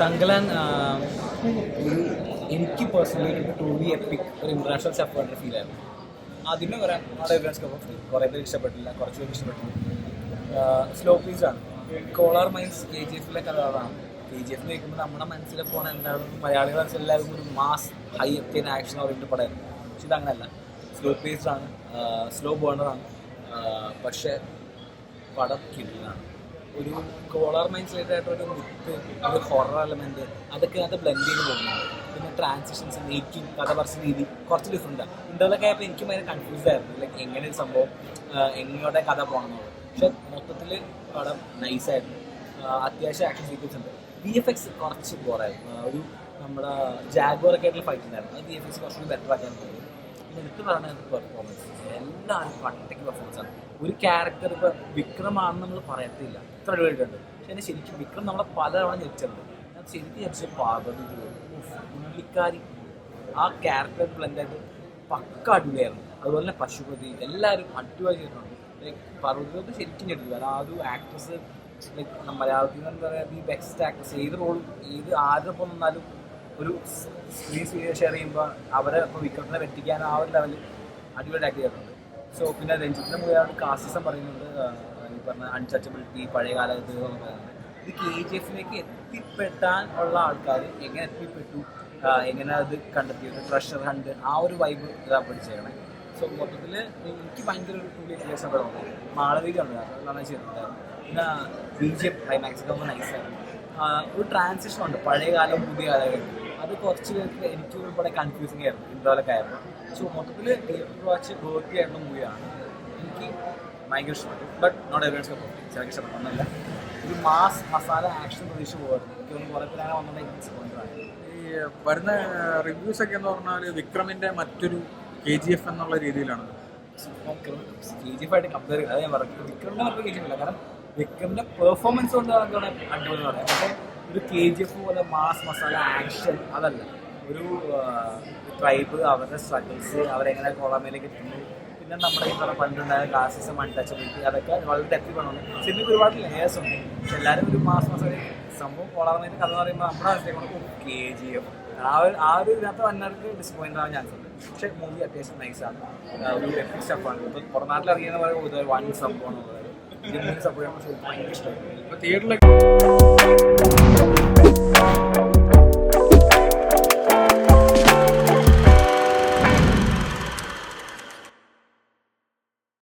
തങ്കലാൻ ഒരു എനിക്ക് പേഴ്സണലി ഒരു ട്രൂലി എപ്പിക് ഒരു ഇൻ്റർനാഷണൽ സ്റ്റെപ്പായിട്ട് ഫീൽ ആയിരുന്നു. ആദ്യമേ വരാൻ നമ്മുടെ കുറേ പേര് ഇഷ്ടപ്പെട്ടില്ല, കുറച്ച് പേര് ഇഷ്ടപ്പെട്ടു. സ്ലോ പേസാണ്. കോളർ മൈൻസ് KGF കഥകളാണ്. KGF കേൾക്കുമ്പോൾ നമ്മുടെ മനസ്സിൽ പോകണ എന്താണ്, മലയാളികൾ മനസ്സിലെല്ലാവർക്കും ഒരു മാസ് ഹൈ എത്തിയ ആക്ഷൻ ഓറിയൻറ്റഡ് പടമായിരുന്നു. പക്ഷെ ഇതങ്ങനല്ല. Slow പേസ്ഡാണ്, slow ബേണറാണ്. പക്ഷേ പടം കിടിലാണ്. ഒരു കോളർ മൈൻസ് റിലേറ്റഡ് ഒരു മിത്ത്, ഒരു ഹൊറർ എലമെൻറ്റ്, അതൊക്കെ അത് ബ്ലെൻഡ് ചെയ്ത് പോകുന്നുണ്ട്. പിന്നെ ട്രാൻസിഷൻസ്, മേക്കിംഗ്, കഥ പറച്ച രീതി കുറച്ച് ഡിഫറെൻറ്റാണ്. ഇൻ്റർവ്യൂലൊക്കെ ആയപ്പോൾ എനിക്ക് ഭയങ്കര കൺഫ്യൂസ്ഡ് ആയിരുന്നു, ലൈക്ക് എങ്ങനെ ഒരു സംഭവം, എങ്ങോട്ടെ കഥ പോകണമെന്നുള്ളത്. പക്ഷെ മൊത്തത്തിൽ പടം നൈസായിരുന്നു. അത്യാവശ്യം ആക്ഷൻ സീക്വൻസ് ഉണ്ട്. VFX കുറച്ച് ബോറായിരുന്നു. ഒരു നമ്മുടെ ജാഗ്വറൊക്കെ ആയിട്ടുള്ള ഫൈറ്റ് ഉണ്ടായിരുന്നു. അത് VFX കുറച്ചുകൂടി ബെറ്റർ ആക്കാൻ തോന്നി. എടുത്ത് പറയുന്നത് പെർഫോമൻസ്, എല്ലാവരും കട്ടയ്ക്ക് പെർഫോമൻസാണ്. ഒരു ക്യാരക്ടർ ഇപ്പോൾ വിക്രമാണെന്ന് നമ്മൾ പറയത്തില്ല, ഇത്ര അടിപൊളിയായിട്ടുണ്ട്. പക്ഷെ എന്നെ ശരിക്കും വിക്രം നമ്മളെ പലതവണ ഞെരിച്ചിട്ടുണ്ട്. ഞാൻ ശരിക്കും ഞെരിച്ച പാർവതി, പുള്ളിക്കാരി ആ ക്യാരക്ടർ ബ്ലെൻഡായിട്ട് പക്ക അടിപൊളിയായിരുന്നു. അതുപോലെ തന്നെ പശുപതി, എല്ലാവരും അടിപൊളി ചെയ്തിട്ടുണ്ട്. ലൈക്ക് പാർവതി ശരിക്കും ഞെട്ടില്ല. ആ ഒരു ആക്ട്രസ് ലൈക്ക് മലയാളത്തിൽ നിന്ന് എന്താ പറയുക, ഈ ബെസ്റ്റ് ആക്ട്രസ് ഏത് റോളും ആരുടെ ഒപ്പം നിന്നാലും ഒരു സ്ക്രീൻ ഷെയർ ചെയ്യുമ്പോൾ അവരെ ഇപ്പോൾ വിക്രത്തിനെ വെറ്റിക്കാൻ ആ ഒരു ലെവലിൽ അടിപൊളി ആക്ട് ചെയ്തിട്ടുണ്ട്. സോ പിന്നെ രഞ്ജിത്തിൻ്റെ മൂവിയാണ് കാസ്റ്റിസം പറയുന്നുണ്ട്, ഈ പറഞ്ഞ അൺടച്ചബിലിറ്റി, പഴയ കാലത്ത് പറയുന്നത്. ഇത് KGF എത്തിപ്പെട്ടാൻ ഉള്ള ആൾക്കാർ എങ്ങനെ എത്തിപ്പെട്ടു, എങ്ങനെ അത് കണ്ടെത്തിയത്, ട്രഷർ ഹണ്ട്, ആ ഒരു വൈബ് ഇതാ പഠിച്ചേക്കണേ. സോ മൊത്തത്തിൽ എനിക്ക് ഭയങ്കര ഒരു ടൂലി എക്സ്പീരിയൻസ് ഒക്കെ തോന്നി. മാളവികയുണ്ട്, നന്നായി ചെയ്തിട്ടുണ്ടായിരുന്നു. പിന്നെ BGM ക്ലൈമാക്സ് ഒക്കെ നൈസായിരുന്നു. ഒരു ട്രാൻസിഷൻ ഉണ്ട്, പഴയ കാലം പുതിയ കാലം. അത് കുറച്ച് പേർക്ക് എനിക്ക് ഇവിടെ കൺഫ്യൂസിങ് ആയിരുന്നു, ഇൻ്റർവ്യൂലൊക്കെ ആയിരുന്നു. സോ മൊത്തത്തിൽ തിയേറ്റർ വാച്ച് വേർത്തി ആയിട്ടുള്ള മൂവിയാണ്. എനിക്ക് ഭയങ്കര ഇഷ്ടപ്പെട്ടു. But not everyone's cup of tea. ചിലക്ക് ഇഷ്ടപ്പെട്ടൊന്നുമില്ല. ഒരു മാസ് മസാല ആക്ഷൻ പ്രതീക്ഷ പോകാറുണ്ട്. എനിക്ക് തോന്നുന്നു കുറേ പേര് അങ്ങനെ വന്നിട്ടുണ്ടെങ്കിൽ ഡിസപ്പോയിൻ്റഡ്. ഈ വരുന്ന റിവ്യൂസൊക്കെ എന്ന് പറഞ്ഞാൽ വിക്രമിൻ്റെ മറ്റൊരു KGF എന്നുള്ള രീതിയിലാണ്. KGF ആയിട്ട് കമ്പയർ ചെയ്യുന്നത്, അത് ഞാൻ പറഞ്ഞു. വിക്രമിൻ്റെ മറ്റൊരു KGF ഇല്ല, കാരണം വിക്രമിൻ്റെ പെർഫോമൻസ് കൊണ്ട് നമുക്കാണ് അടിപൊളി എന്ന് പറയാം. പക്ഷേ ഒരു KGF പോലെ മാസ് മസാല ആക്ഷൻ അതല്ല. ഒരു ട്രൈബ്, അവരുടെ സ്ട്രഗിൾസ്, അവരെങ്ങനെ കോളമേലേക്ക് എത്തുന്നു, പിന്നെ നമ്മുടെ ഈ പറഞ്ഞ പണ്ടുണ്ടായ ക്ലാസിസം, അൺടച്ചബിലിറ്റി, അതൊക്കെ വളരെ ഡെപ്തി വേണമെന്ന്. സിനിമയ്ക്ക് ഒരുപാട് ലേയേഴ്സ് ഉണ്ട്. പക്ഷെ എല്ലാവരും ഒരു മാസ് മസാല സംഭവം കോളമേൻ്റെ കഥ എന്ന് പറയുമ്പോൾ നമ്മുടെ മനസ്സിലേക്ക് KGF ആ ഒരു ഇതിനകത്ത് വന്നവർക്ക് ഡിസപ്പോയിൻ്റ് ആവാൻ ചാൻസ് ഉണ്ട്. പക്ഷേ മൂവി അത്യാവശ്യം നൈസാണ്. ഒരു എപ്പിക് സ്റ്റെപ്പാണ്. ഇപ്പോൾ പുറനാട്ടിൽ അറിയുന്ന പോലെ വൺ സംഭവമാണ്. ഇതിന് സപ്പോർട്ട് ചെയ്യുമ്പോൾ ഭയങ്കര ഇഷ്ടമായി. ഇപ്പോൾ തിയേറ്ററിൽ